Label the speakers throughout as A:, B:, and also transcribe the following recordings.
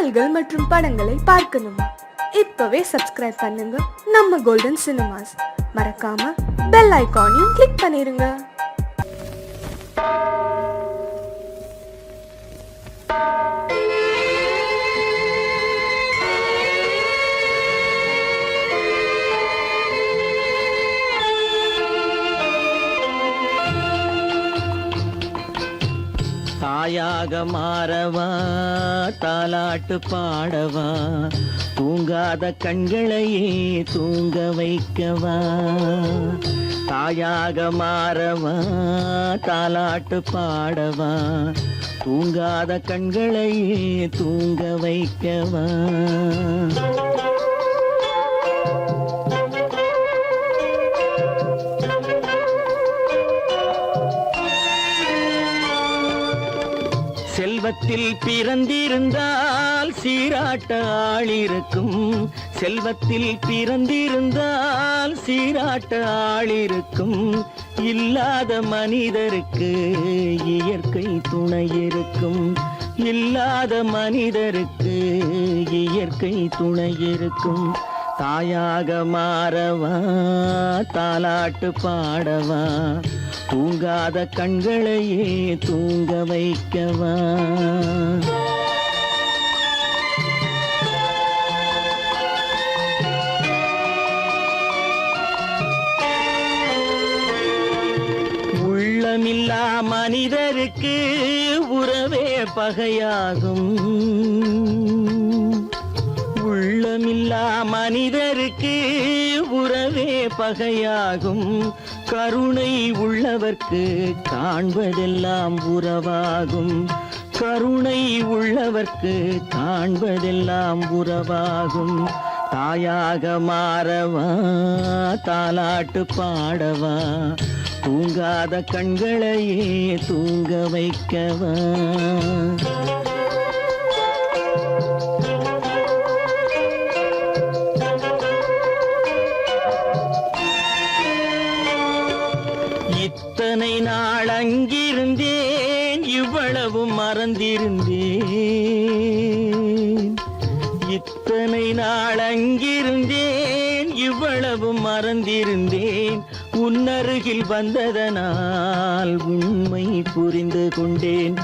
A: பாடல்கள் மற்றும் படங்களை பார்க்கணுமா? இப்பவே சப்ஸ்கிரைப் பண்ணுங்க நம்ம கோல்டன் சினிமாஸ். மறக்காம பெல் ஐகானையும் கிளிக் பண்ணிருங்க.
B: தாயாக மாறவா, தாலாட்டு பாடவா, தூங்காத கண்களையே தூங்க வைக்கவா. தாயாக மாறவா, தாலாட்டு பாடவா, தூங்காத கண்களையே தூங்க வைக்கவா. செல்வத்தில் பிறந்திருந்தால் சீராட்ட ஆளிருக்கும், செல்வத்தில் பிறந்திருந்தால் சீராட்ட ஆளிருக்கும். இல்லாத மனிதருக்கு இயற்கை துணை இருக்கும், இல்லாத மனிதருக்கு இயற்கை துணை இருக்கும். தாயாக மாறவா, தாலாட்டு பாடவா, தூங்காத கண்களையே தூங்க வைக்கவா. உள்ளமில்லா மனிதருக்கு உறவே பகையாகும், உள்ளமில்லா மனிதருக்கு உறவே பகையாகும். கருணை உள்ளவர்க்கு காண்பதெல்லாம் உறவாகும், கருணை உள்ளவர்க்கு காண்பதெல்லாம் உறவாகும். தாயாக மாறவா, தாலாட்டு பாடவா, தூங்காத கண்களையே தூங்க வைக்கவா. இத்தனை நாள் அங்கிருந்தேன், இவ்வளவு மறந்திருந்தேன். இத்தனை நாள் அங்கிருந்தேன், இவ்வளவு மறந்திருந்தேன். உன்னருகில் வந்ததனால் உண்மை புரிந்து கொண்டேன்,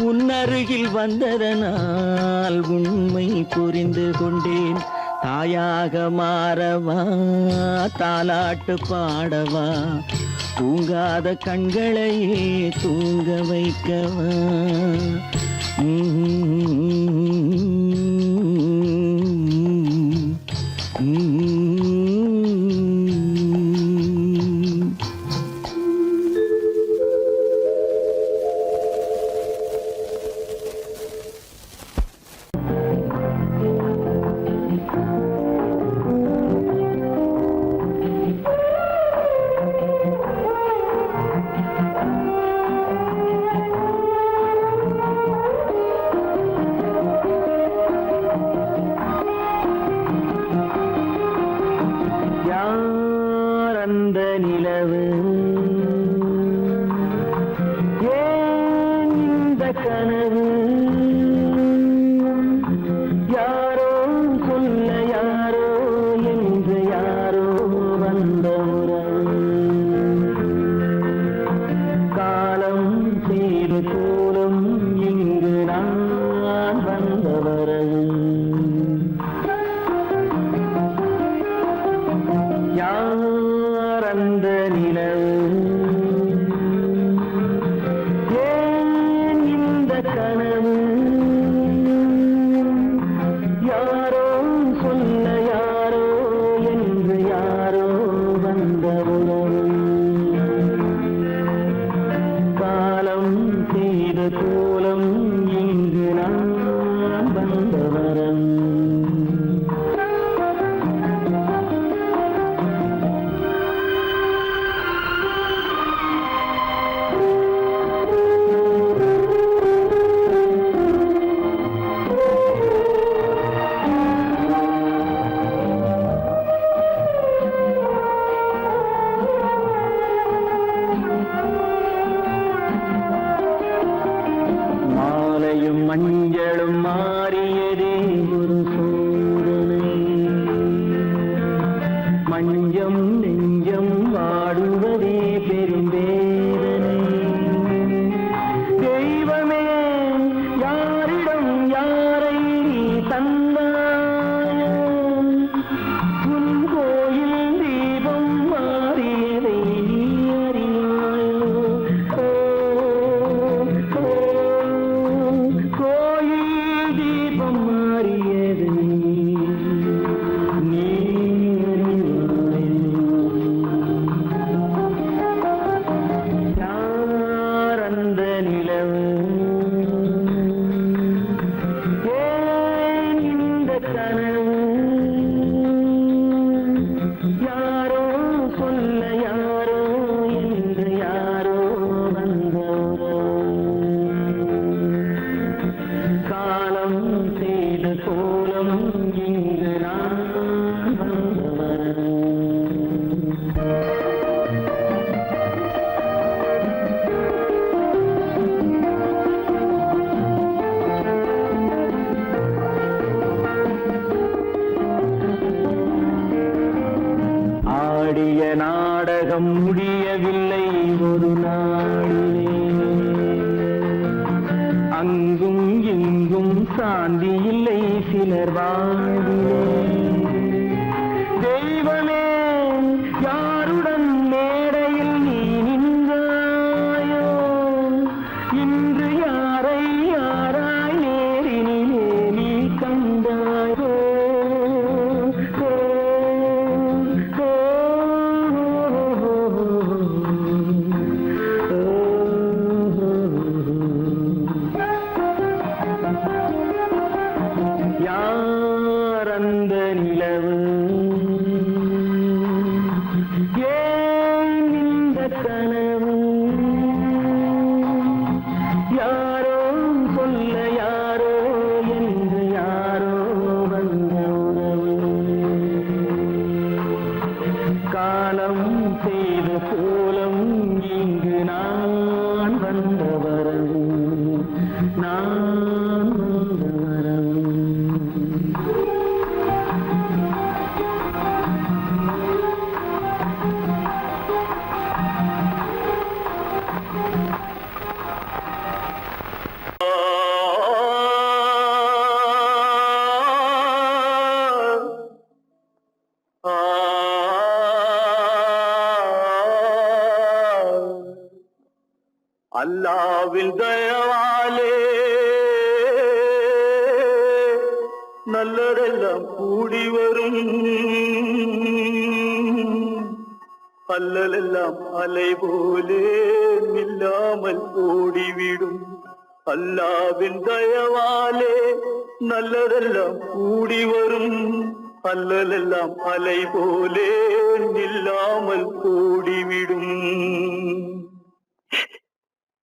B: உன்னருகில் வந்ததனால் உண்மை புரிந்து கொண்டேன். தாயாக மாறவா, தாலாட்டு பாடவா, தூங்காத கண்களையே தூங்க வைக்கவா. மஞ்சம் நெஞ்சம் வாடுவதே பெரும் வேதனை. தெய்வமே யாரிடம் யாரை நீ தந்தாயோ, உன் கோயில் தீபம் மாறியதை நீ அறியாயோ. கோயில் தீபம் மாறியதை நீ யார் அந்த நிலவு, ஏன் இந்த கனவு, யாரோ சொல்ல யாரோ என்று யாரோ வந்தோரோ, காலம் செய்த கோலம் இங்கு நான் வந்தவன். ஆடிய நாடகம் முடியவில்லை ஒரு நாளிலே, அங்கும் இங்கும் சாந்தி இல்லை சிலர் வாழ்விலே. தெய்வமே யாருடன் மேடையில் நீ நின்றாயோ, இன்று யாரை யாராய் நேரினிலே நீ கண்டாயோ. யார் அந்த நிலவு, ஏன் இந்த கனவு, யாரோ சொல்ல யாரோ என்று யாரோ வந்த உறவு, காலம் செய்த கோலம் இங்கு நான் வந்த வரவு, நான் வந்த வரவு. அல்லாவின் தயவாலே நல்லதெல்லாம் கூடி வரும், அல்லலெல்லாம் அலை போலே நில்லாமல் ஓடிவிடும். அல்லாவின் தயவாலே நல்லதெல்லாம் கூடி வரும், அல்லலெல்லாம் அலை போலே நில்லாமல் ஓடிவிடும்.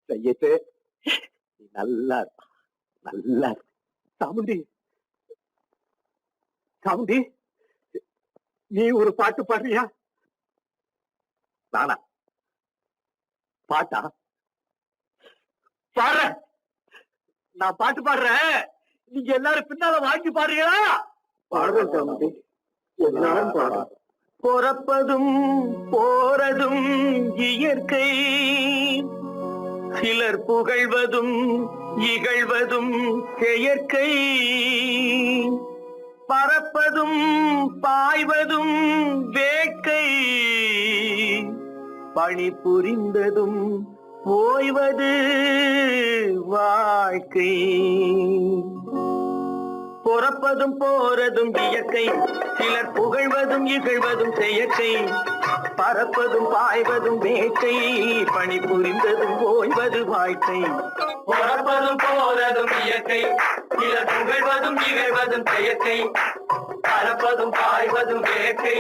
B: கையத்து நல்லா நல்லா சாமுண்டி, சாமுண்டி நீ ஒரு பாட்டு பாடுறியா? நானா பாட்டா பாடுற? நான் பாட்டு பாடுறேன், நீங்க எல்லாரும் பின்னால வாங்கி பாடுறீங்களா? பாடுறேன் சாமுண்டி, எல்லாரும் பாடு. பிறப்பதும் போறதும் இயற்கை, சிலர் புகழ்வதும் இகழ்வதும் செயற்கை, பறப்பதும் பாய்வதும் வேட்கை, பணி புரிந்ததும் ஓய்வது வாழ்க்கை. பிறப்பதும் போறதும் இயற்கை, சிலர் புகழ்வதும் இகழ்வதும் செயற்கை, பறப்பதும் பாய்வதும் வேட்கை, பணி புரிந்ததும் ஓய்வது வாழ்க்கை. பிறப்பதும் போறதும் இயற்கை, சிலர் புகழ்வதும் இகழ்வதும் செயற்கை, பறப்பதும் பாய்வதும் வேட்கை,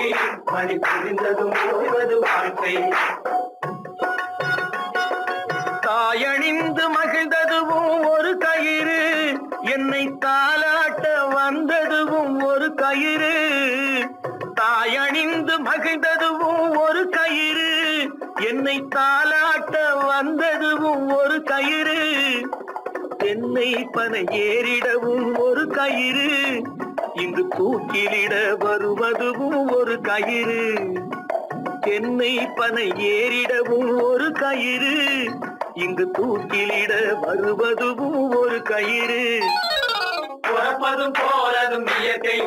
B: பணி புரிந்ததும் ஓய்வது வாழ்க்கை. தாயணிந்து மகிழ்ந்ததுவும் ஒரு கயிறு, என்னை தாலாட்ட வந்ததுவும் ஒரு கயிறு. தாயணிந்து மகிழ்ந்ததுவும் ஒரு கயிறு, என்னை தாலாட்ட வந்ததுவும் ஒரு கயிறு. தென்னை பனை ஏறிடவும் ஒரு கயிறு, இங்கு தூக்கிலிட வருவதுவும் ஒரு கயிறு, தென்னை பனை ஏறிடவும் ஒரு கயிறு, இங்கு தூக்கிலிட வருவதுவும் ஒரு கயிறு. பிறப்பதும் போறதும் இயற்கை,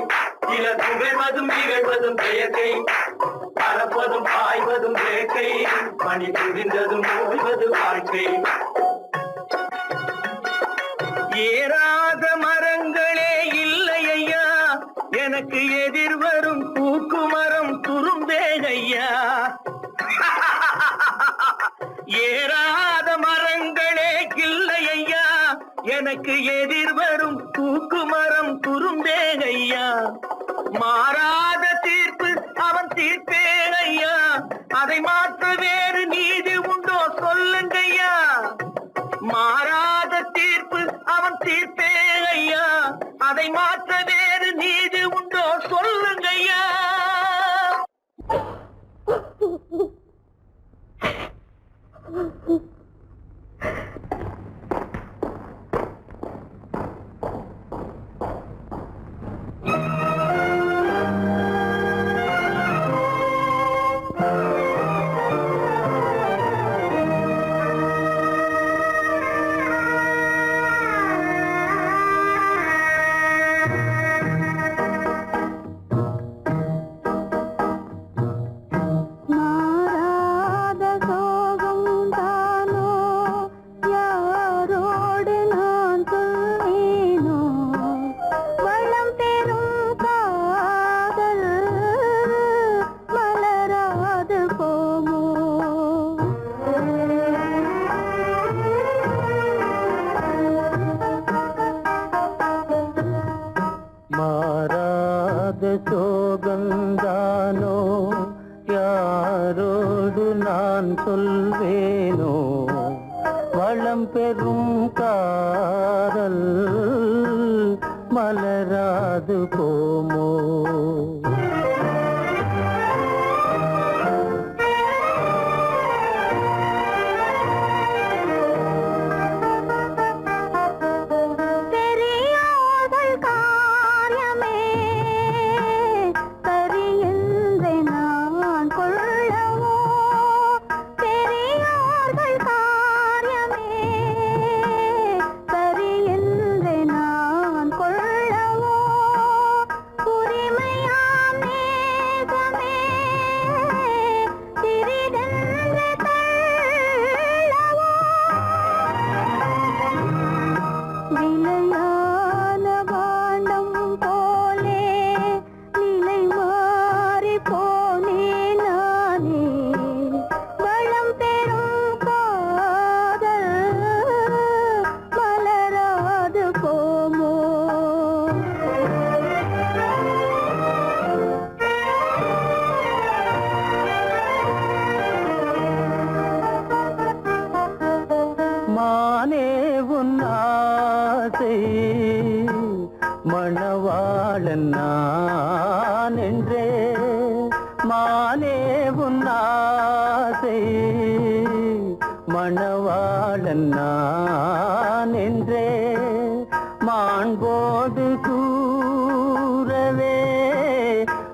B: சிலர் புகழ்வதும் நிகழ்வதும் செயற்கை, பறப்பதும் பாய்வதும் வேட்கை, பணி புரிந்ததும் ஓய்வது வாழ்க்கை. ஏறாத மரங்களே இல்லை ஐயா, எனக்கு எதிர் வரும் பூக்கு மரம் துரும்பேகையா. ஏறாத மரங்களே இல்லை ஐயா, எனக்கு எதிர் வரும் பூக்கு மரம் துரும்பேகையா. மாறாத தீர்ப்பு அவன் தீர்ப்பேகையா, அதை மாற்ற வேறு நீதி உண்டோ சொல்லுங்கய்யா. மாறாத தீர்ப்பு அவன் தீர்ப்பேகையா, அதை மாற்ற வேறு நீதி உண்டோ சொல்லுங்கய்யா. சோகந்தானோ யாரோடு நான் சொல்வேனோ, வளம் பெறும் காதல் மலராது போமோ. மணவாளன் நான் என்றே, மானே உன் ஆசை மணவாளன் நான் என்றே, மாண்போடு கூறவே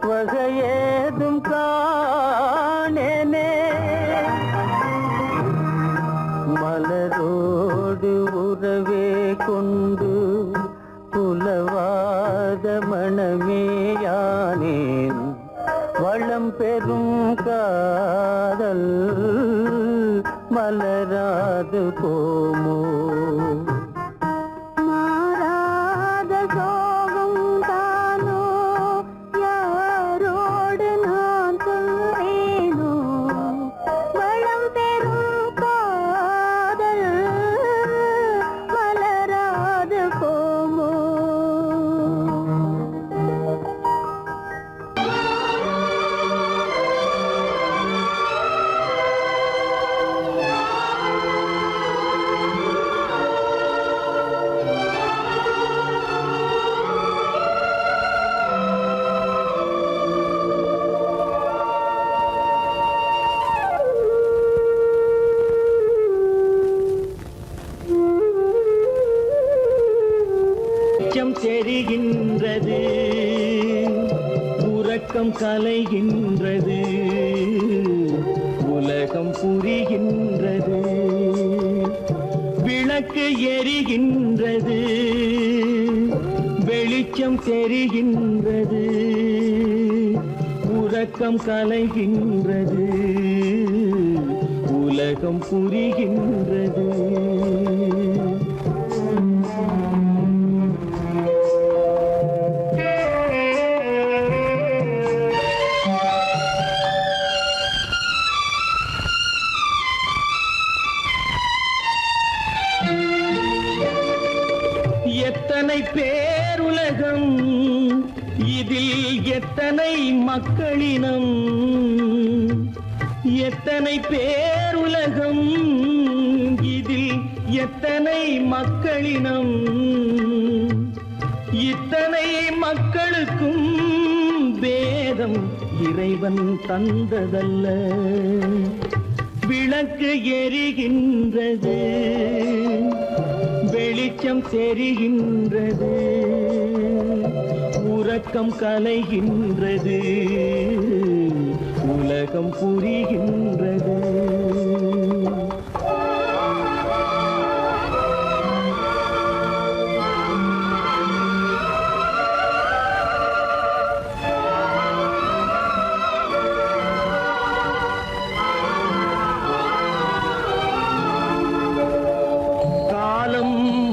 B: வகையேதும் காணேனே. மலரோடு உறவே கொண்டு புலவாத மணமேயானேன், வளம் பெறும் காதல் மலராது போமோ. மாறாத சோகம் தானோ யாரோடு நான் சொல்வேனோ, வளம் பெறும் காதல் மலராது போமோ.
C: தெரிகின்றது, உறக்கம் கலைகின்றது, உலகம் புரிகின்றது. விளக்கு எரிகின்றது, வெளிச்சம் தெரிகின்றது, உறக்கம் கலைகின்றது, உலகம் புரிகின்றது. எத்தனை பேருலகம், இதில் எத்தனை மக்களினம், எத்தனை பேருலகம், இதில் எத்தனை மக்களினம், இத்தனை மக்களுக்கும் வேதம் இறைவன் தந்ததல்ல. விளக்கு எரிகின்றது, வெளிச்சம் தெரிகின்றது, உறக்கம் கலைகின்றது, உலகம் புரிகின்றது.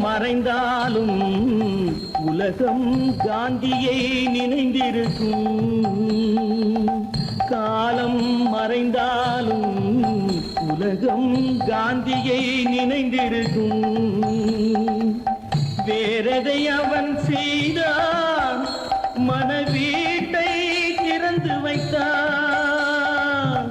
C: மறைந்தாலும் உலகம் காந்தியை நினைந்திருக்கும், காலம் மறைந்தாலும் உலகம் காந்தியை நினைந்திருக்கும். வேறதை அவன் செய்தான், மனவீட்டை திறந்து வைத்தான்.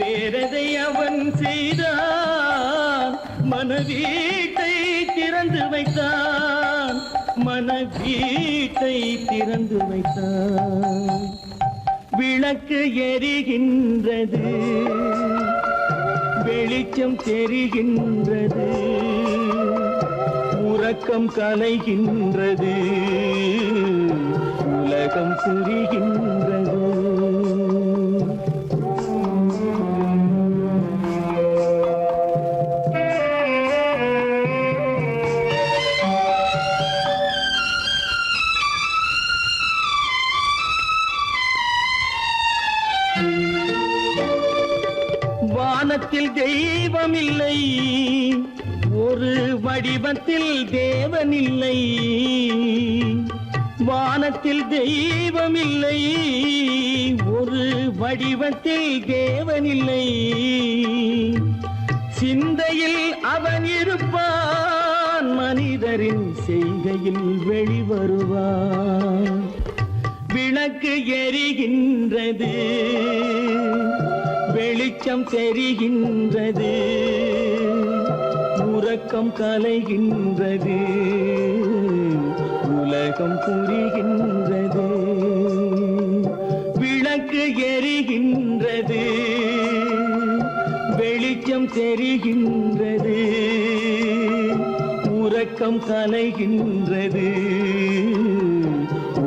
C: வேறதை அவன் செய்தான், மனவீட்டை திறந்து வைத்தான், மனவீட்டை திறந்து வைத்தான். விளக்கு எரிகின்றது, வெளிச்சம் தெரிகின்றது, உறக்கம் கலைகின்றது, உலகம் புரிகின்றது. வானத்தில் தெய்வம் இல்லை, ஒரு வடிவத்தில் தேவன் இல்லை. வானத்தில் தெய்வம் இல்லை, ஒரு வடிவத்தில் தேவன் இல்லை. சிந்தையில் அவன் இருப்பான், மனிதரின் செய்கையில் வெளிவருவான். விளக்கு எரிகின்றது, வெளிச்சம் தெரிகின்றது, உறக்கம் கலைகின்றது, உலகம் புரிகின்றது. விளக்கு எரிகின்றது, வெளிச்சம் தெரிகின்றது, உறக்கம் கலைகின்றது,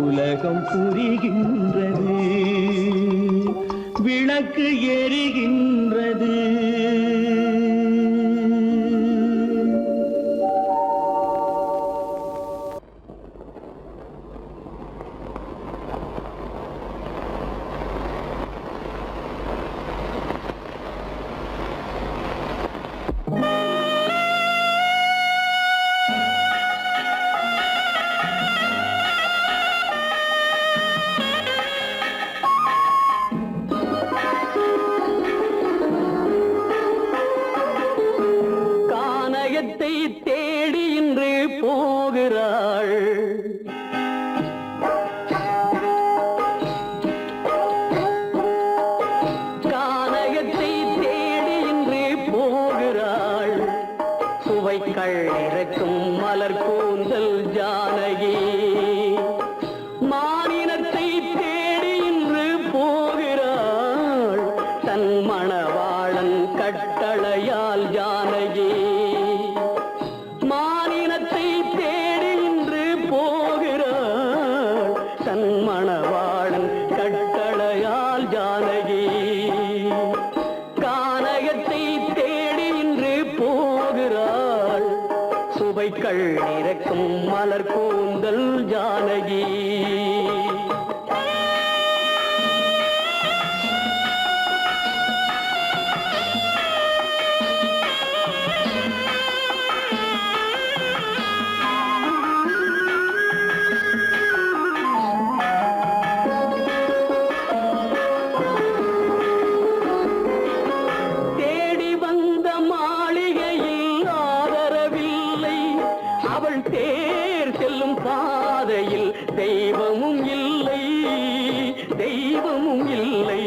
C: உலகம் புரிகின்றது. விளக்கு எரிகின்றது. தன் மணவாளன் கட்டளையால் ஜானகி கானகத்தை தேடி இன்று போகிறாள் சுவைக்கள் இறக்கும் மலர் கூந்தல் ஜானகி பாதையில் தெய்வமும் இல்லை தெய்வமும் இல்லை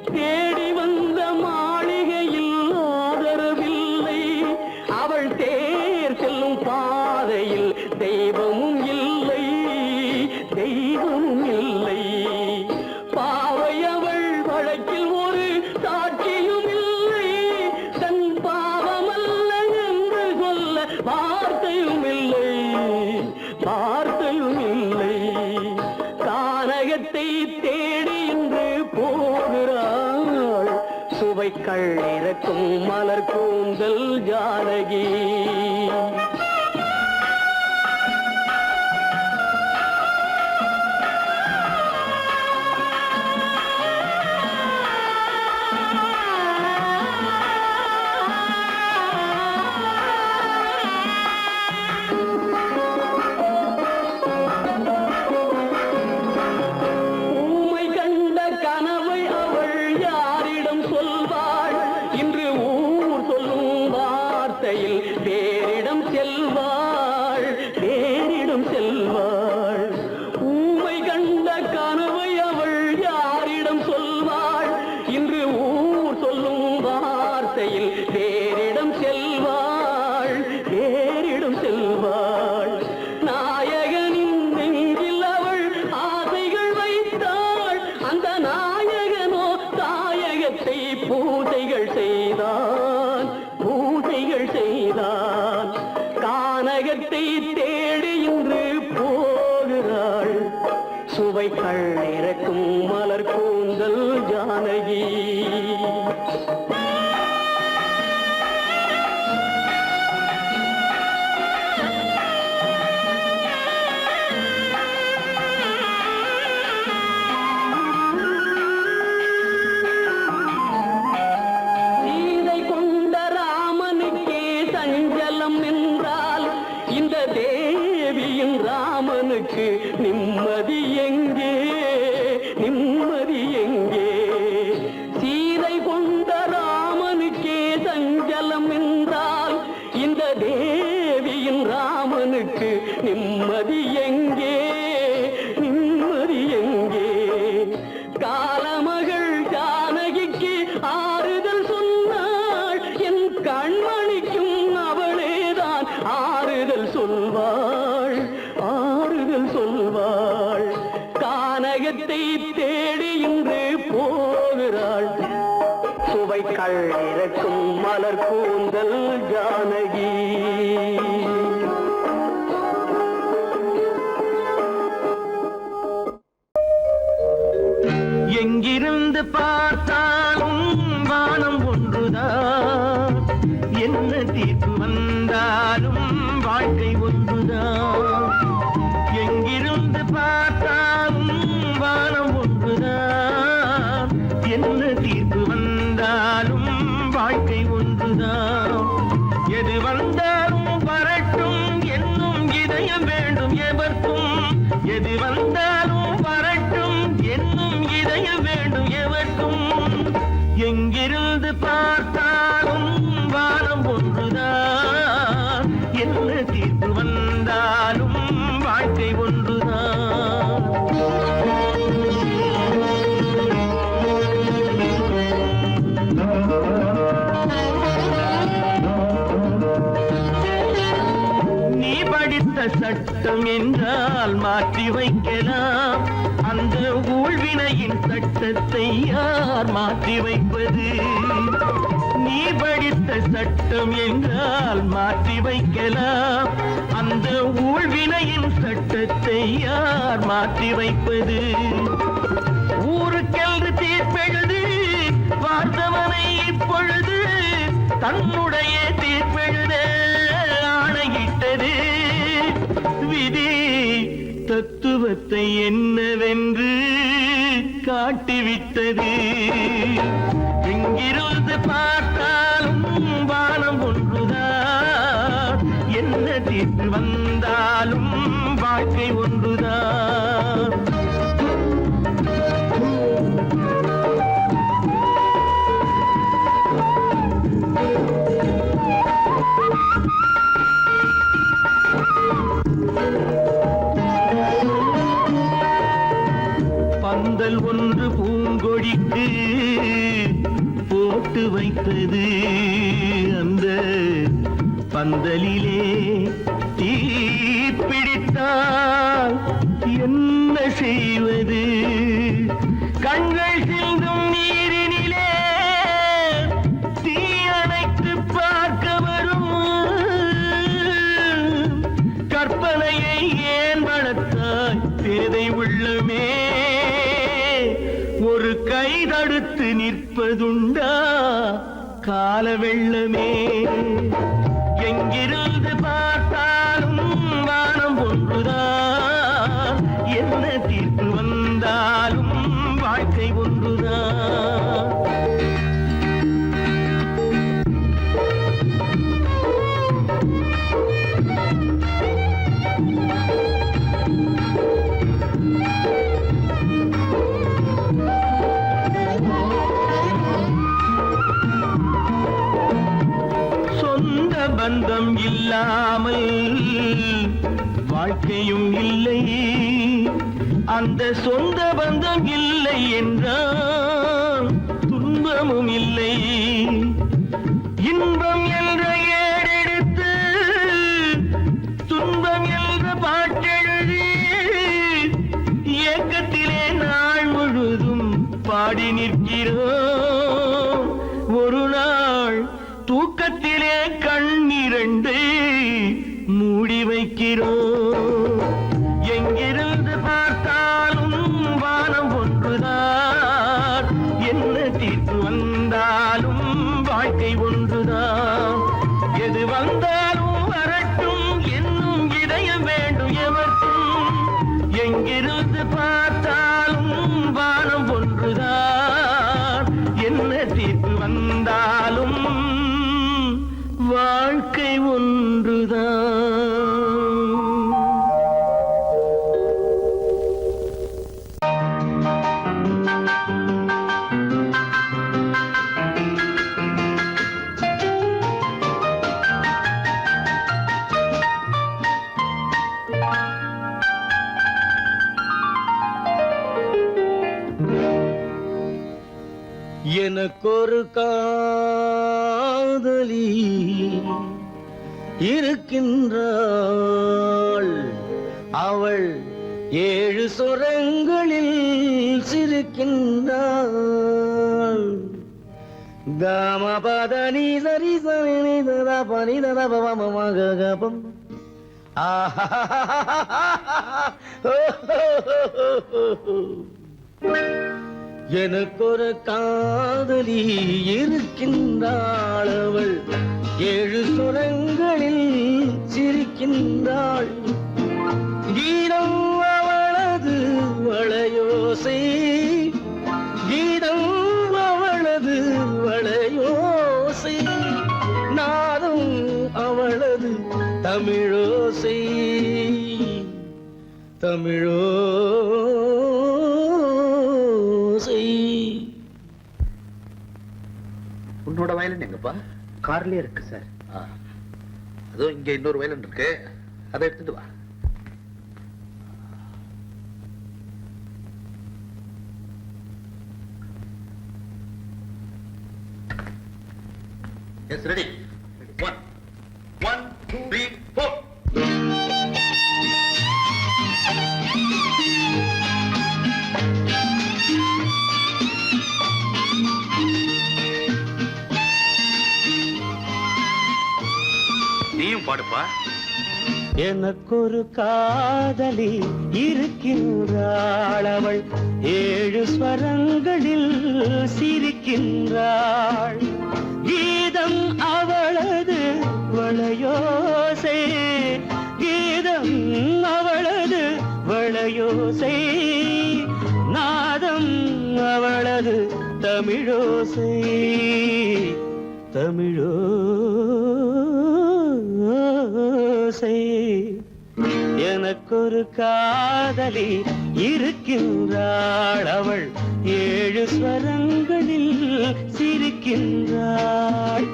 C: தேடி வந்த மாளிகையில் ஆதரவில்லை அவள் தேர் செல்லும் பாதையில் தெய்வமும் இல்லை தெய்வமும் இல்லை பாவை அவள் வழக்கில் ஒரு சாட்சியும் இல்லை தன் பாவமல்ல என்று சொல்ல வார்த்தையும் இல்லை வார்த்தையும் இல்லை கானகத்தை தேடி இன்று போகிறாள் சுவைக்கள் இறக்கும் மலர் கூந்தல் ஜானகி பேரிடம் செல்வாள் பேரிடம் செல்வாள் ஊமை கண்ட கனவை அவள் யாரிடம் சொல்வாள் இன்று ஊர் சொல்லும் வார்த்தையில் பேரிடம் செல்வாள் பேரிடம் செல்வாள் நாயகனின் நெஞ்சில் அவள் ஆசைகள் வைத்தாள் அந்த நாயகனோ தாயகத்தை பூஜைகள் செய்தான் பூஜைகள் செய்தான் கானகத்தை தேடி இன்று போகிறாள் சுவைக்கள் இறக்கும் மலர் கூந்தல் ஜானகி தேவியின் ராமனுக்கு நிம்மதி எங்கே நிம்மதி எங்கே சீதை கொண்ட ராமனுக்கே சஞ்சலம் என்றால் இந்த தேவியின் ராமனுக்கு நிம்மதி எங்கே நிம்மதி எங்கே காலமகள் ஜானகிக்கு ஆறுதல் சொன்னாள் என் கண்மணிக்கும் அவளேதான் ஆறுதல் சொல்வாள் ஆறுதல் சொல்வாள் கானகத்தை தேடி இன்று போகிறாள் சுவைக்கள் இறக்கும் மலர் கூந்தல் ஜானகி எங்கிருந்து பார்த்தாலும் வானம் ஒன்றுதான் என்ன தீர்ப்பு வந்தாலும் வாழ்க்கை ஒன்றுதான் எங்கிருந்து பார்த்தாலும் வானம் ஒன்றுதான் என்ன தீர்ப்பு வந்தாலும் வாழ்க்கை ஒன்றுதான் எது வந்தாலும் வரட்டும் என்னும் இதயம் வேண்டும் எவர்க்கும் எது வந்தாலும் வரட்டும் என்னும் இதயம் வேண்டும் எவர்க்கும் எங்கிருந்து பார்த்தாலும் வானம் ஒன்றுதான் என்ன தீர்ப்பு வந்தாலும் வாழ்க்கை ஒன்றுதான் நீ படித்த சட்டம் சட்டம் என்றால் மாற்றி வைக்கலாம். அந்த ஊழ்வினையின் சட்டத்தை யார் மாற்றி வைப்பது? நீ படித்த சட்டம் என்றால் மாற்றி வைக்கலாம். அந்த ஊழ்வினையின் சட்டத்தை யார் மாற்றி வைப்பது? ஊருக்கென்று தீர்ப்பெழுது பார்த்தவனை இப்பொழுது தன்னுடைய தீர்ப்பெழுத ஆணையிட்டது விதி. தத்துவத்தை என்னவென்று காட்டிவிட்டது. எங்கிருந்து பார்த்தாலும் வானம் ஒன்றுதான், என்ன தீர்ப்பு வந்தாலும் வாழ்க்கை ஒன்றுதான். பந்தல் ஒன்று பூங்கொடிக்கு போட்டு வைத்தது. அந்த பந்தலிலே தீ பிடித்தால் என்ன செய்வது? கண்கள் சிந்தும் நீரினிலே தீ அணைத்து பார்க்க வரும். கற்பனையை ஏன் வளர்த்தாய் பேதை உள்ளமே? ஒரு கை தடுத்து நிற்பதுண்டா கால வெள்ளமே? எங்கிருந்து பார்த்தாலும் வானம் ஒன்றுதான், என்ன தீர்ப்பு வந்தாலும் வாழ்க்கை ஒன்றுதான். பந்தம் இல்லாமல் வாழ்க்கையும் இல்லை. அந்த சொந்த பந்தம் இல்லை என்றால் துன்பமும் இல்லை. இன்பம் என்ற ஏடெடுத்து துன்பம் என்ற பாட்டெழுதி ஏக்கத்திலே நாள் முழுதும் பாடி நிற்கிறோம். ஒரு நாள் தூக்கத்திலே கண்ணிரண்டு மூடி வைக்கிறோம். எங்கிருந்து பார்த்தாலும் வானம் ஒன்றுதான், என்ன தீர்ப்பு வந்தாலும் வாழ்க்கை ஒன்றுதான். எது வந்தாலும் வரட்டும் என்னும் இதயம் வேண்டும் எவர்க்கும். எங்கிருந்து பார்த்தாலும் வானம் ஒன்றுதான், என்ன தீர்ப்பு வந்தாலும் வாழ்க்கை ஒன்றுதான். எனக்கொரு காதலி இருக்கின்றாள். அவள் 7 சொரங்களில் சிரிக்கின்றாள். காமபதனி சரி சரி ததா பனி ததா பவமகபம். எனக்கொரு காதலி இருக்கின்றாள். அவள் 7 சொரங்களில் சிரிக்கின்றாள். கீதம் அவளது வளையோசை, கீதம் அவளது வளையோசை, நாதம் அவளது தமிழோசை, தமிழோசை.
D: உன்னோட வயலன் எங்கப்பா?
B: கார்லயே இருக்கு சார்.
D: அதோ இங்க இன்னொரு வயலன் இருக்கு, அதை எடுத்துட்டு வா. S ready. 1 2 3 4. யாருப்பா?
C: எனக்கொரு காதலி இருக்கின்றாள், அவள் 7 ஸ்வரங்களில் சிரிக்கின்றாள். கீதம் அவளது வளையோசை, கீதம் அவளது வளையோசை, நாதம் அவளது தமிழோசை, தமிழோசை. எனக்கொரு காதலி இருக்கின்றாள், அவள் 7 ஸ்வரங்களில் சிரிக்கின்றாள்.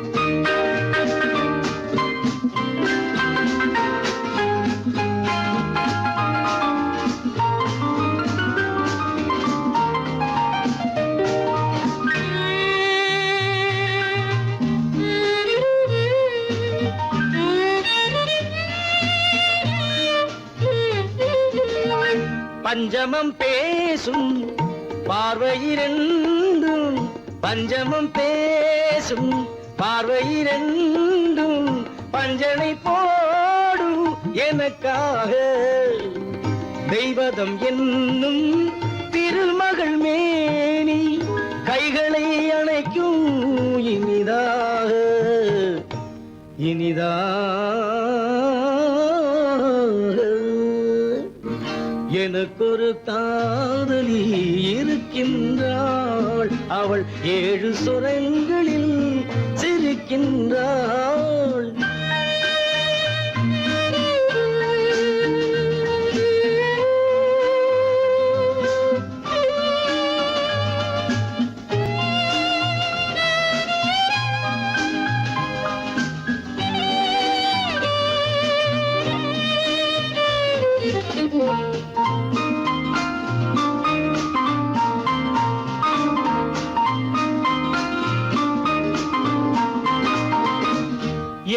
C: பஞ்சமம் பேசும் பார்வையிரண்டும், பஞ்சமம் பேசும் பார்வையிரண்டும் பஞ்சனை போடும் எனக்காக. தெய்வதம் என்னும் திருமகள் மேனி கைகளை அணைக்கும் இனிதாக, இனிதாக. எனக்கொரு காதலி இருக்கின்றாள், அவள் 7 சுரங்களில் சிரிக்கின்றாள்.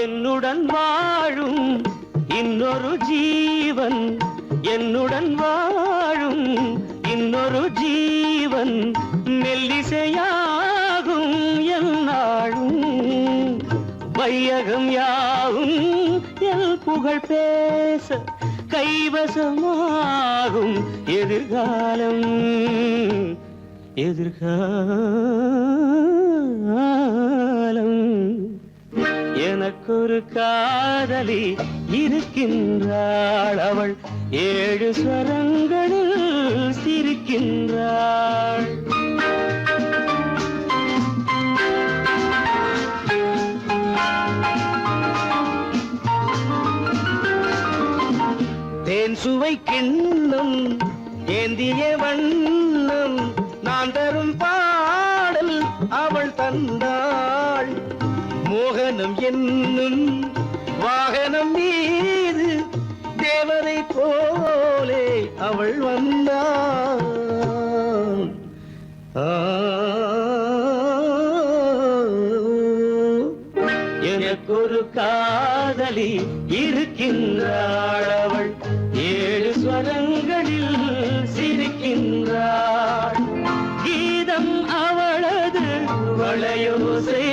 C: என்னுடன் வாழும் இன்னொரு ஜீவன், என்னுடன் வாழும் இன்னொரு ஜீவன் மெல்லிசையாகும் என்னாலும். வையகம் யாவும் எல் புகழ் பேச கைவசமாகும் எதிர்காலம், எதிர்காலம். எனக்கொரு காதலி இருக்கின்றாள், அவள் 7 ஸ்வரங்களில் சிரிக்கின்றாள். தேன் சுவை கிண்ணம் ஏந்திய வண்ணம் நான் தரும் பாடல் அவள் தந்தாள். மோகனம் என்னும் வாகனம் மீது தேவரை போலே அவள் வந்தாள். எனக்கொரு காதலி இருக்கின்றாள், அவள் 7 ஸ்வரங்களில் சிரிக்கின்றாள். கீதம் அவளது வளையோசை,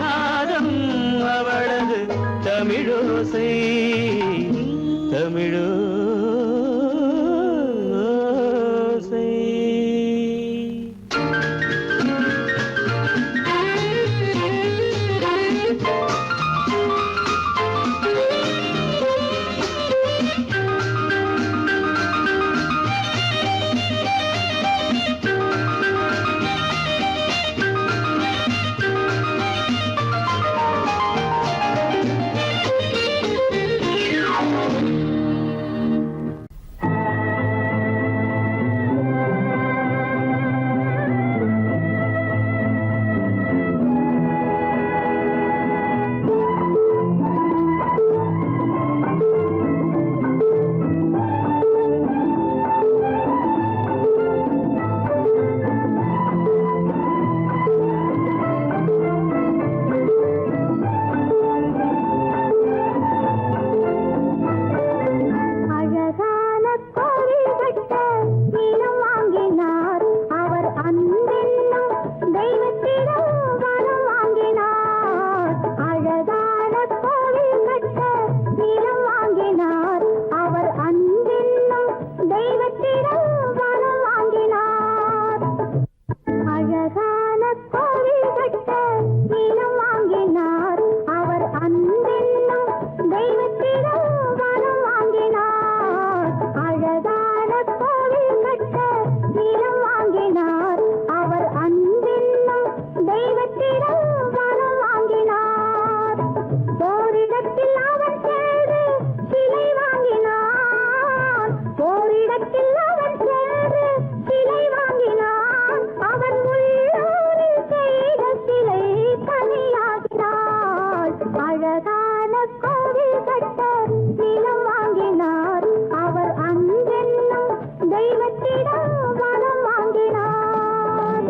C: நாதம் அவளது தமிழோசை, தமிழோசை.
E: தெய்வத்திடம் வரம் வாங்கினார்.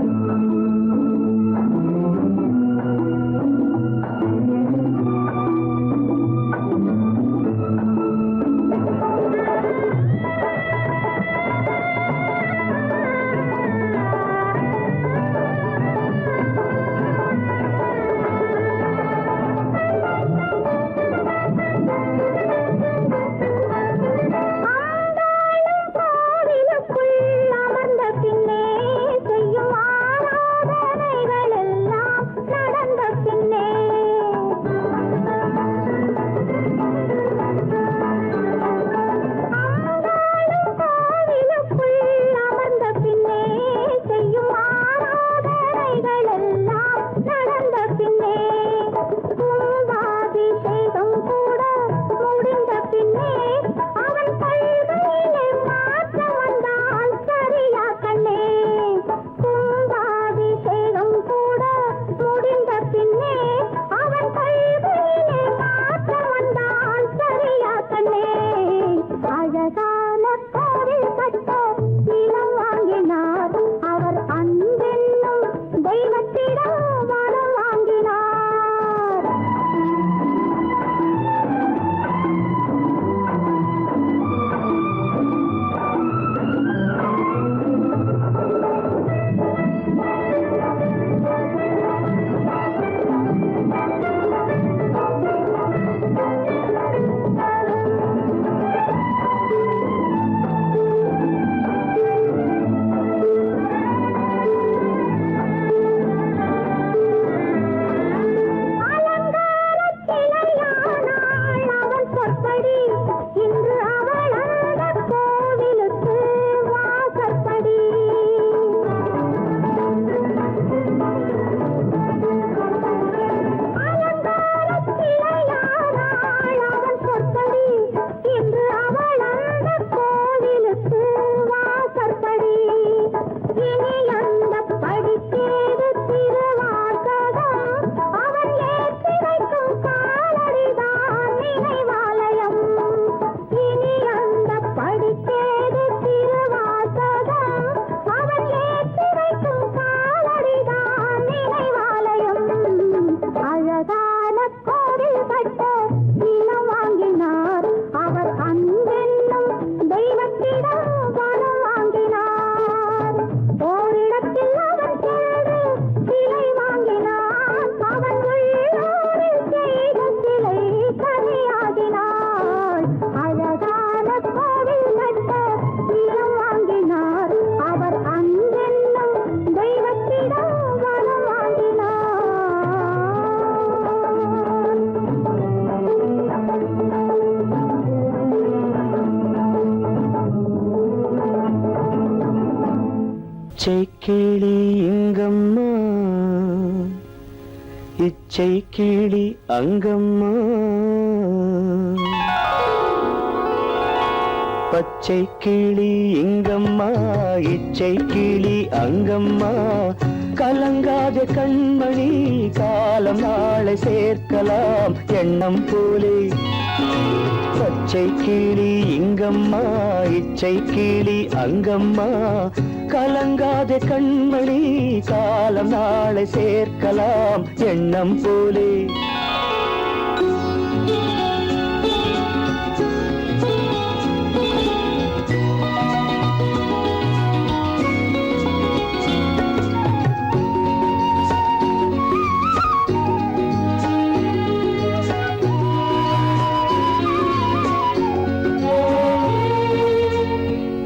C: இச்சை கிளி இங்கம்மா, இச்சை கிளி அங்கம்மா, பச்சை கிளி இங்கம்மா, இச்சை கிளி அங்கம்மா, கலங்காத கண்மணி காலம் நாளை சேர்க்கலாம் எண்ணம் போலே. பச்சை கிளி இங்கம்மா, இச்சை கிளி அங்கம்மா, கலங்காத கண்மணி காலம் நாளை சேர்க்கலாம் எண்ணம் போலே.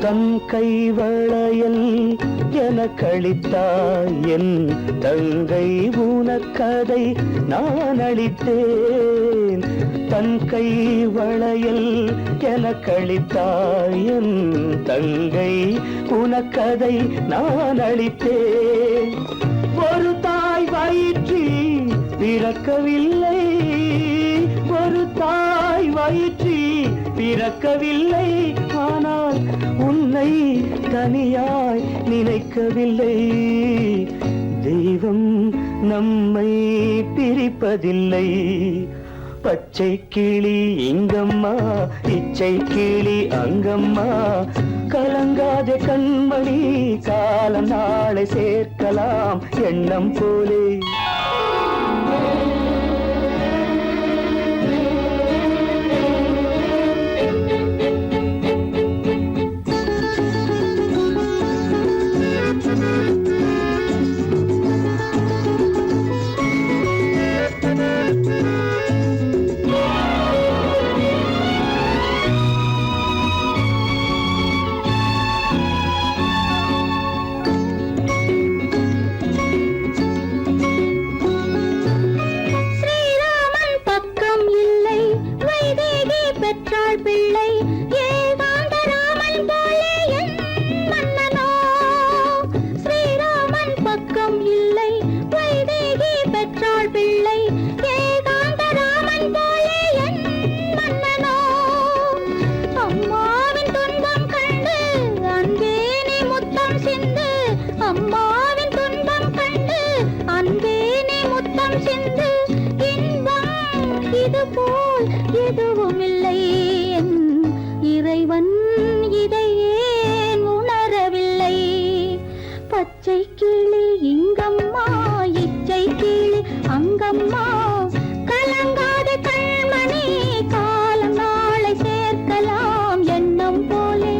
C: தன் கைவளையல் எனக்களித்தாய் என் தங்கை, உனக்கதை நான் அளித்தேன். தன் கைவளையல் எனக்களித்தாய் என் தங்கை, உனக்கதை நான் அளித்தேன். ஒரு தாய் வயிற்றில் பிறக்கவில்லை, ஒரு தாய் வயிற்றில் பிறக்கவில்லை, ஆனால் உன்னை தனியாய் நினைக்கவில்லை. தெய்வம் நம்மை பிரிப்பதில்லை, பச்சை கிளி இங்கம்மா இச்சை கிளி அங்கம்மா கலங்காத கண்மணி காலம் நாளை சேர்க்கலாம் எண்ணம் போலே
E: ஸ்ரீராமன் பக்கம் இல்லை வைதேகி பெற்றாள் பிள்ளை ஏகாந்த ராமன் போலே என் மன்னனோ ஸ்ரீராமன் பக்கம் இல்லை வைதேகி பெற்றாள் பிள்ளை ஏகாந்த ராமன் போலே என் மன்னனோ அம்மாவின் துன்பம் கண்டு அன்பே நீ முத்தம் சிந்து அம்மாவின் துன்பம் கண்டு அன்பே நீ முத்தம் சிந்து இன்பம் இது போல் எதுவும் இல்லை என் இறைவன் இதை ஏன் உணரவில்லை பச்சை கிளி இங்கம்மா இச்சை கிளி அங்கம்மா கலங்காத கண்மணி காலம் நாளை சேர்க்கலாம் எண்ணம் போலே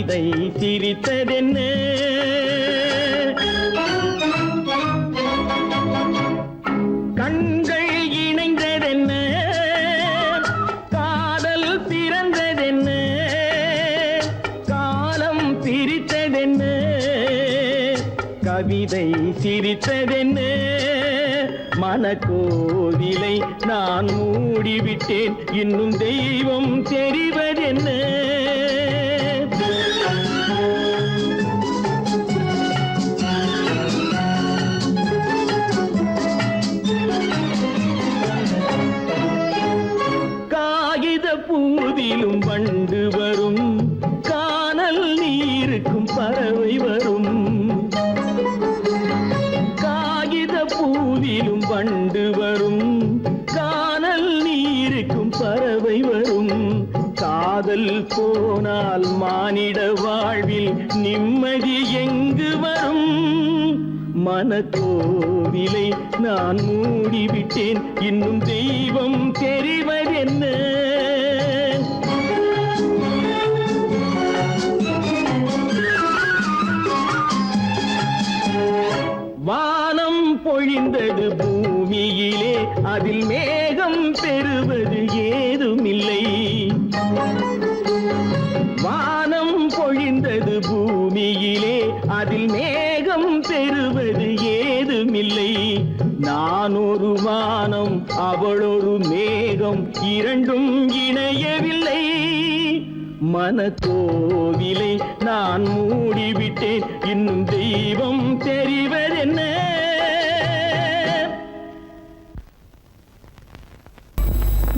C: கவிதை சிரித்ததென்ன கண்கள் இணைந்ததென்ன காதல் பிறந்ததென்ன காலம் பிரித்ததென்ன கவிதை சிரித்ததென்ன மனக்கோவிலை நான் மூடிவிட்டேன் இன்னும் தெய்வம் தெரிவதென்ன காகித பூவிலும் வண்டு வரும் கானல் நீருக்கும் பறவை வரும் காகித பூவிலும் வண்டு வரும் கானல் நீருக்கும் பறவை வரும் காதல் போனால் மானிட வாழ்வில் நிம்மதி எங்கு வரும் மனக்கோவிலை நான் மூடிவிட்டேன் இன்னும் தெய்வம் தெரிவதென்ன வானம் பொழிந்தது பூமியிலே அதில் மேகம் பெறுவது ஏதுமில்லை வானம் பொழிந்தது பூமியிலே அதில் மேகம் பெறுவது ஏதுமில்லை நான் ஒரு வானம் அவளொரு மேகம் இரண்டும் இணையவில்லை மனக்கோவிலை நான் மூடிவிட்டேன் இன்னும் தெய்வம் தெரிவதென்ன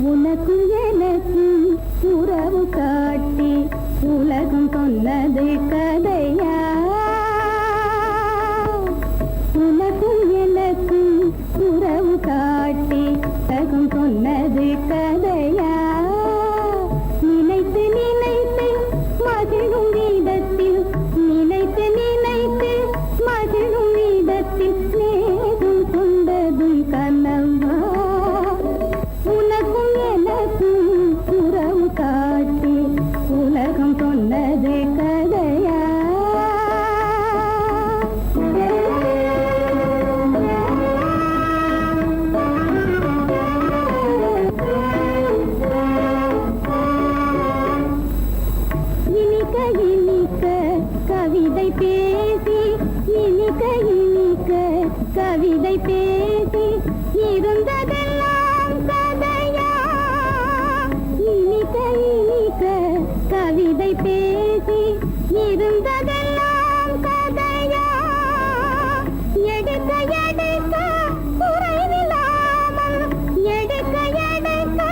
E: உனக்கும் எனக்கும் உறவு காட்டி உலகம் சொன்னது கதையா உனக்கும் எனக்கும் உறவு காட்டி உலகம் சொன்னது கதையா நினைத்து நினைத்து மகிழும் வீதத்தில் நினைத்து நினைத்து மகிழும் வீதத்தில் நேரும் கொண்டதும் கனவா உனக்கும் எனக்கும் உறவு காட்டி உலகம் சொன்னது கதையா இனிக்க இனிக்க கவிதை பேசி இனிக்க இனிக்க கவிதை பேசி இருந்ததெல்லாம் கதையா இனிக்க இனிக்க கவிதை பேசி இருந்ததெல்லாம் கதையா எடுக்க எடுக்க குறைவில்லாமல் எடுக்க எடுக்க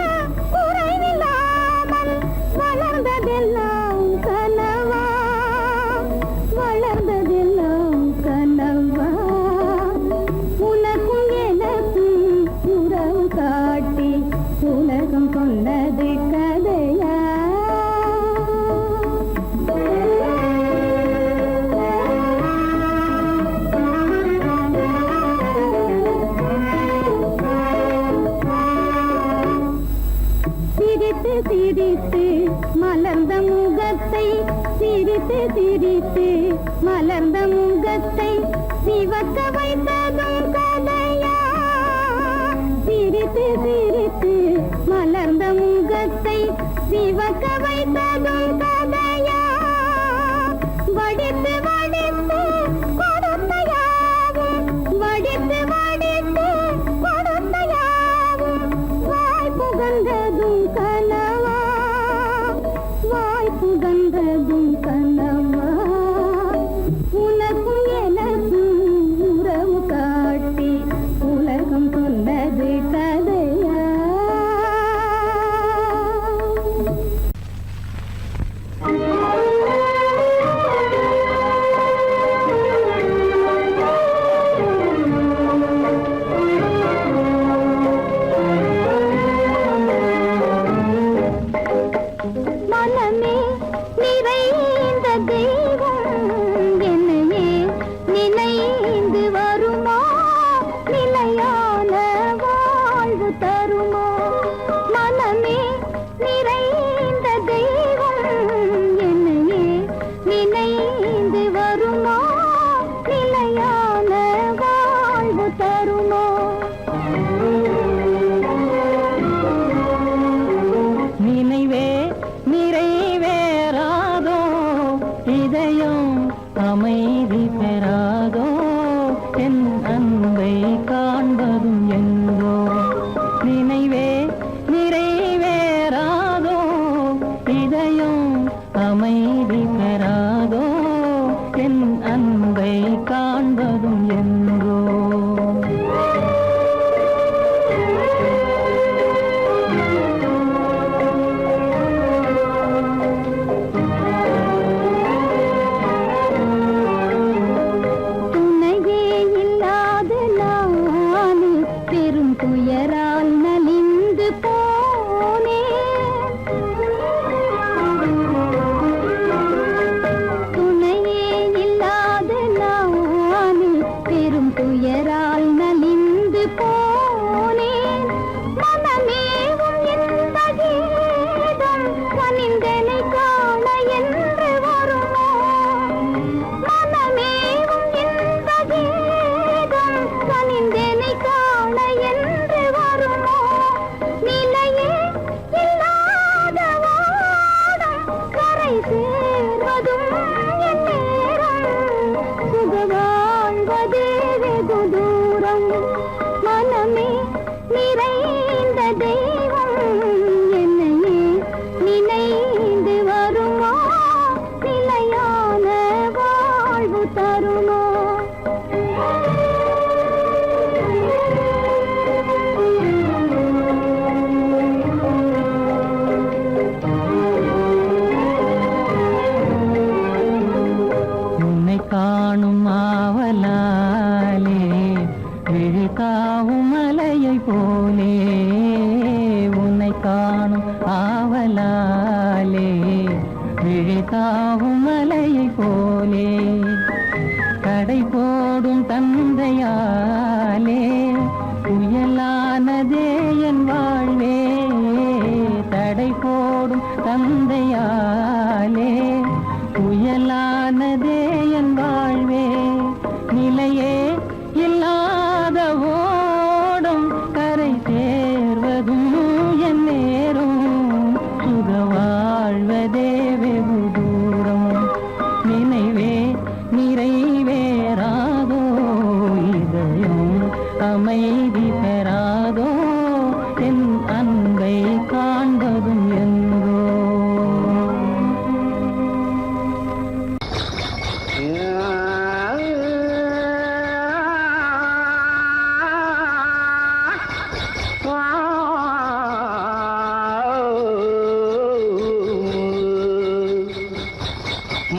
E: குறைவில்லாமல் வளர்ந்ததெல்லாம் கனவா வளர்ந்ததெல்லாம் கனவா உனக்கும் எனக்கும் உறவு காட்டி உலகம் கொண்டது கதையா சிரித்து சிரித்து மலர்ந்த முகத்தை சிரித்து சிரித்து மலர்ந்த முகத்தை சிவக்க வைத்ததும் கதையா சிரித்து சிரித்து மலர்ந்த முகத்தை சிவக்க வைத்ததும் கதையா வடித்து வடித்து கொடுத்தையாவும் வடித்து வடித்து கொடுத்தையாவும் வாய் புகழ்ந்ததும் கனவா வாய் புகழ்ந்ததும் கனவா உனக்கும் எனக்கும் உறவு காட்டி உலகம் சொன்னது கதையா காண்பதே வெகு தூரம் மனமே நிறைந்த தெய்வம் என்னையே நினைந்து வருமா நிலையான வாழ்வு தருமா
C: காணும் ஆவலாலே விழிகாவும் மலையை போலே உன்னை காணும் ஆவலாலே விழிகாவும் மலையை போலே கடை போடும் தந்தையாலே புயலானதே என் வாழ்வே தடை போடும் தந்தையாலே புயலானதே என் வாழ்வே நிலையே இல்லாத ஓடும் கரை சேர்வதும் என் நேரும் சுக வாழ்வதே வெகு தூரம் நினைவே நிறைவேறாதோ இதயம் அமைதி பெறாதோ என் அன்பை காண்பதும் எங்கோ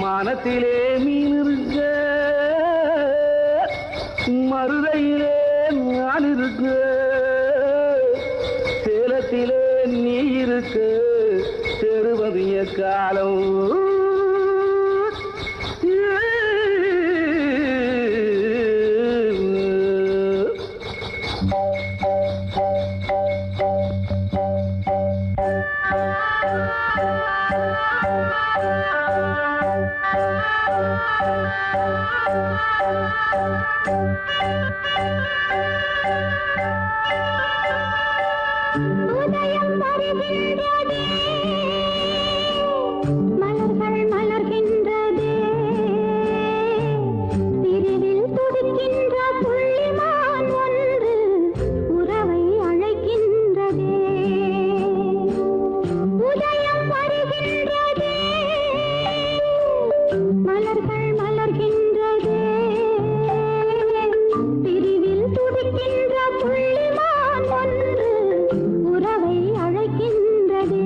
B: மனத்திலே மீன் இருக்க மருதையிலே நான் இருக்க சேலத்திலே நீ இருக்க செருவதிய காலம்
E: உதயம் வருகின்றதே மலர்கள் மலர்கின்றதே பிரிவில் துடிக்கின்ற புள்ளிமான் ஒன்று உறவை அழைக்கின்றதே உதயம் வருகின்றதே மலர்கள் மலர்கின்றதே பிரிவில் துடிக்கின்ற புள்ளிமான் ஒன்று உறவை அழைக்கின்றதே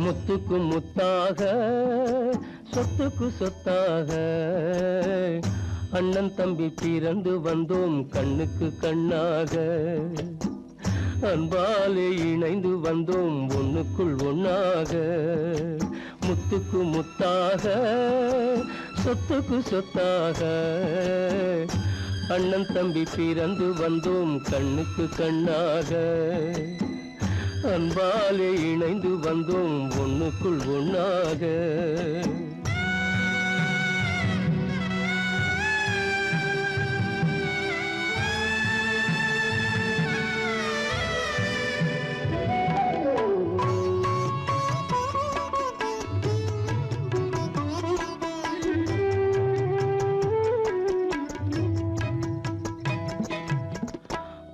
C: முத்துக்கு முத்தாக சொத்துக்கு சொத்தாக அண்ணன் தம்பி பிறந்து வந்தோம் கண்ணுக்கு கண்ணாக அன்பாலே இணைந்து வந்தோம் ஒண்ணுக்குள் ஒண்ணாக முத்துக்கு முத்தாக சொத்துக்கு சொத்தாக அண்ணன் தம்பி பிறந்து வந்தோம் கண்ணுக்கு கண்ணாக அன்பாலே இணைந்து வந்தோம் ஒண்ணுக்குள் ஒண்ணாக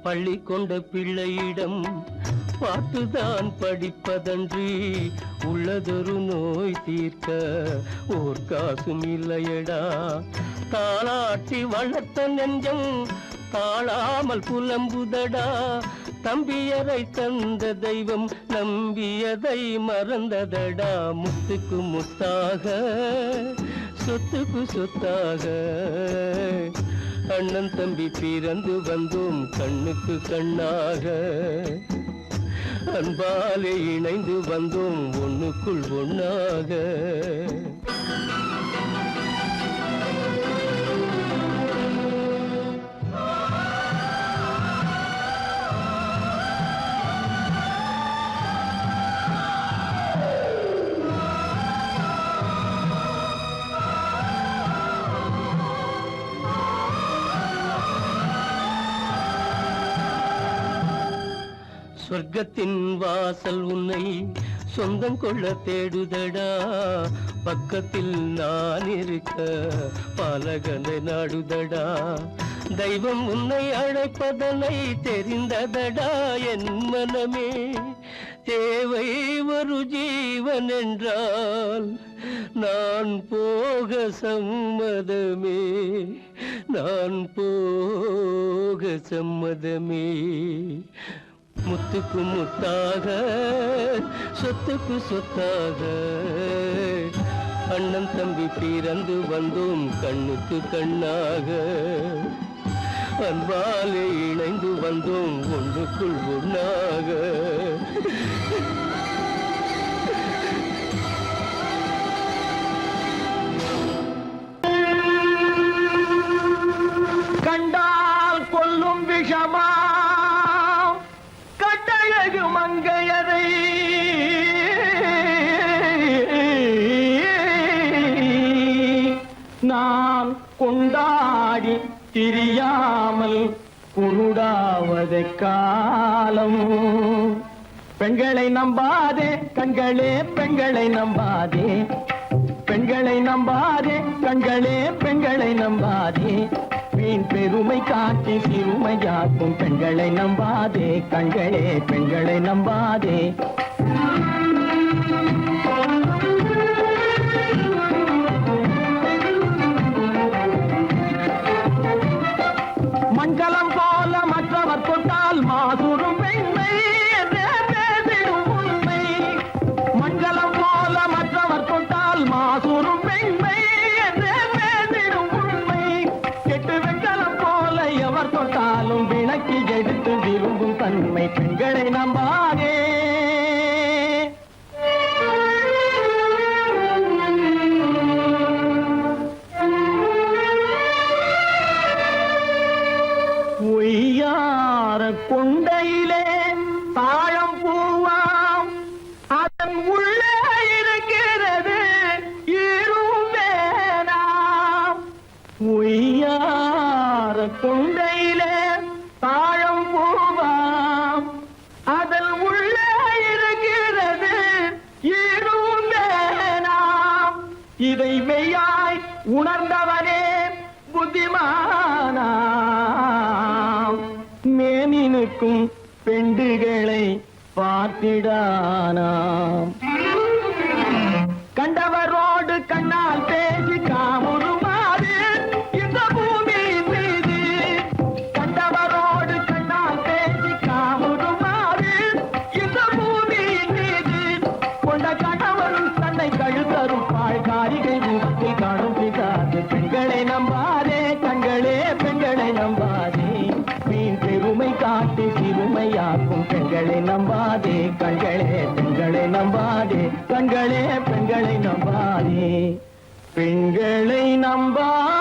C: பள்ளி கொண்ட பிள்ளையிடம் பார்த்துதான் படிப்பதன்றி உள்ளதொரு நோய் தீர்க்க ஓர் காசும் இல்லையடா தாளாட்டி வளர்த்த நெஞ்சம் தாழாமல் புலம்புதடா தம்பியரை தந்த தெய்வம் நம்பியதை மறந்ததடா முத்துக்கு முத்தாக சொத்துக்கு சொத்தாக அண்ணன் தம்பி பிறந்து வந்தோம் கண்ணுக்கு கண்ணாக அன்பாலே இணைந்து வந்தோம் ஒண்ணுக்குள் ஒண்ணாக சொர்க்கத்தின் வாசல் உன்னை சொந்தம் கொள்ள தேடுதடா பக்கத்தில் நான் இருக்க பாலகனை நாடுதடா தெய்வம் உன்னை அழைப்பதனை தெரிந்ததடா என் மனமே தேவை ஒரு ஜீவன் என்றால் நான் போக சம்மதமே நான் போக சம்மதமே முத்துக்கு முத்தாக சொத்துக்கு சொத்தாக அண்ணன் தம்பி பிறந்து வந்தோம் கண்ணுக்கு கண்ணாக அன்பாலே இணைந்து வந்தோம் ஒன்றுக்குள் ஒண்ணாக
B: கண்டால் கொல்லும் விஷமா கட்டழகு மங்கையரை நான் கொண்டாடி திரியாமல் குருடாவதை காலம் பெண்களை நம்பாதே கண்களே பெண்களை நம்பாதே பெண்களை நம்பாதே கண்களே பெண்களை நம்பாதே வீண் பெருமை காட்டி சிறுமையாக்கும் பெண்களை நம்பாதே கண்களே பெண்களை நம்பாதே மண்கலம் போல மற்றவர் தொட்டால் மாசுரும் பெண்மை என்றே பேசிடும் உண்மை மண்கலம் போல மற்றவர் தொட்டால் மாசுரும் பெண்மை என்றே பேசிடும் உண்மை கெட்டு வெண்கலம் போல எவர் தொட்டாலும் விளக்கி எடுத்து விரும்பும் தன்மை பெண்களை நம்பாதே பொய்யார கொண்டையிலே தாழம் பூவாம் அதன் உள்ளே இருக்கிறது இரும்பேனாம் பொய்யார கொண்டையிலே தாழம் பூவாம் அதன் உள்ளே இருக்கிறது இரும்பேனாம் இதை மெய்யாய் உணர்ந்தவனே புத்திமானாம் மேனினுக்கும் பெண்டுகளை பார்த்திடானாம் கண்டவரோடு கண்ணால் பேசி காமுறுமாறு இந்த பூமியின் மீது கண்டவரோடு கண்ணால் பேசி காமுறுமாறு இந்த பூமியின் மீது கொண்ட கண்ண
C: நம்பாதே கண்களே பெண்களை நம்பாதே கண்களே பெண்களை நம்பாதே பெண்களை நம்பாதே